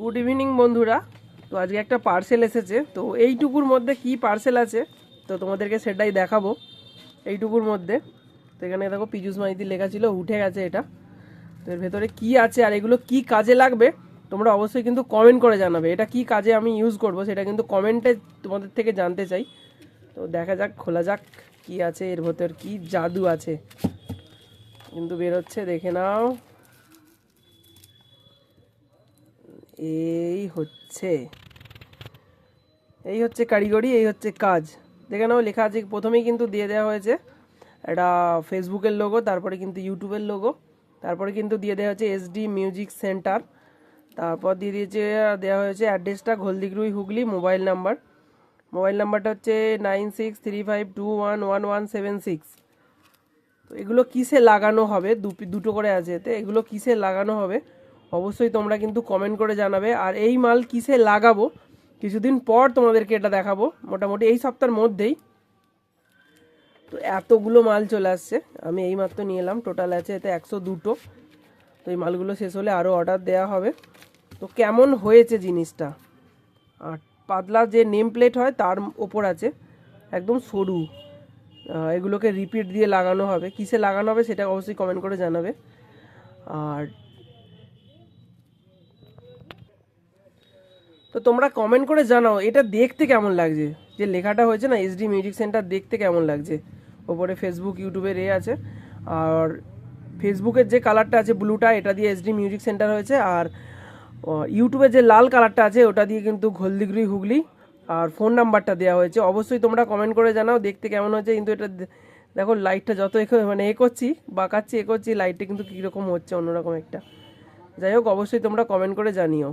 Good evening বন্ধুরা। তো আজকে একটা পার্সেল এসেছে, তো এইটুকুর মধ্যে কি পার্সেল আছে তো তোমাদেরকে সেটাই দেখাবো। এইটুকুর মধ্যে তো এখানে দেখো পীযূষ মাইতি লেখা ছিল, উঠে গেছে এটা। তো এর ভেতরে কি আছে আর এগুলো কি কাজে লাগবে তোমরা অবশ্যই কিন্তু কমেন্ট করে জানাবে। এটা কি কাজে আমি ইউজ করব সেটা কিন্তু কমেন্টে তোমাদের থেকে জানতে চাই। তো দেখা যাক, খোলা যাক কি আছে এর ভেতর, কি জাদু আছে কিন্তু বেরোচ্ছে, দেখে নাও। এই হচ্ছে এই হচ্ছে কারিগরি, এই হচ্ছে কাজ। দেখে নাও লেখা আছে প্রথমেই কিন্তু দিয়ে দেওয়া হয়েছে এটা ফেসবুকের লোগো, তারপরে কিন্তু ইউটিউবের লোগো, তারপরে কিন্তু দিয়ে দেওয়া হয়েছে এসডি মিউজিক সেন্টার, তারপর দিয়ে দিয়েছে দেওয়া হয়েছে অ্যাড্রেসটা হলদিগুড়ি হুগলি, মোবাইল নাম্বারটা হচ্ছে 9635211176। তো এগুলো কিসে লাগানো হবে, দুটো করে আছে, তো এগুলো কিসে লাগানো হবে অবশ্যই তোমরা কিন্তু কমেন্ট করে জানাবে। আর এই মাল কিসে লাগাবো কিছুদিন পর তোমাদেরকে এটা দেখাবো, মোটামুটি এই সপ্তাহের মধ্যেই। তো এতগুলো মাল চলে আসছে, আমি এইমাত্র নিয়ে এলাম, টোটাল আছে এতে 102টো। তো এই মালগুলো শেষ হলে আরও অর্ডার দেওয়া হবে। তো কেমন হয়েছে জিনিসটা, আর পাতলা যে নেম প্লেট হয় তার ওপর আছে একদম সরু, এগুলোকে রিপিট দিয়ে লাগানো হবে। কিসে লাগানো হবে সেটা অবশ্যই কমেন্ট করে জানাবে। আর তো তোমরা কমেন্ট করে জানাও এটা দেখতে কেমন লাগছে, যে লেখাটা হয়েছে না এসডি মিউজিক সেন্টার, দেখতে কেমন লাগছে। ওপরে ফেসবুক ইউটিউবের আছে, আর ফেসবুকের যে কালারটা আছে ব্লুটা, এটা দিয়ে এসডি মিউজিক সেন্টার হয়েছে। আর ইউটিউবের যে লাল কালারটা আছে ওটা দিয়ে কিন্তু হলদিগুড়ি হুগলি, আর ফোন নাম্বারটা দেওয়া হয়েছে। অবশ্যই তোমরা কমেন্ট করে জানাও দেখতে কেমন হয়েছে। কিন্তু এটা দেখো লাইটটা যত মানে করছি, বাঁকাচ্ছি, করছি, লাইটটা কিন্তু কীরকম হচ্ছে, অন্যরকম একটা। যাই হোক, অবশ্যই তোমরা কমেন্ট করে জানিও।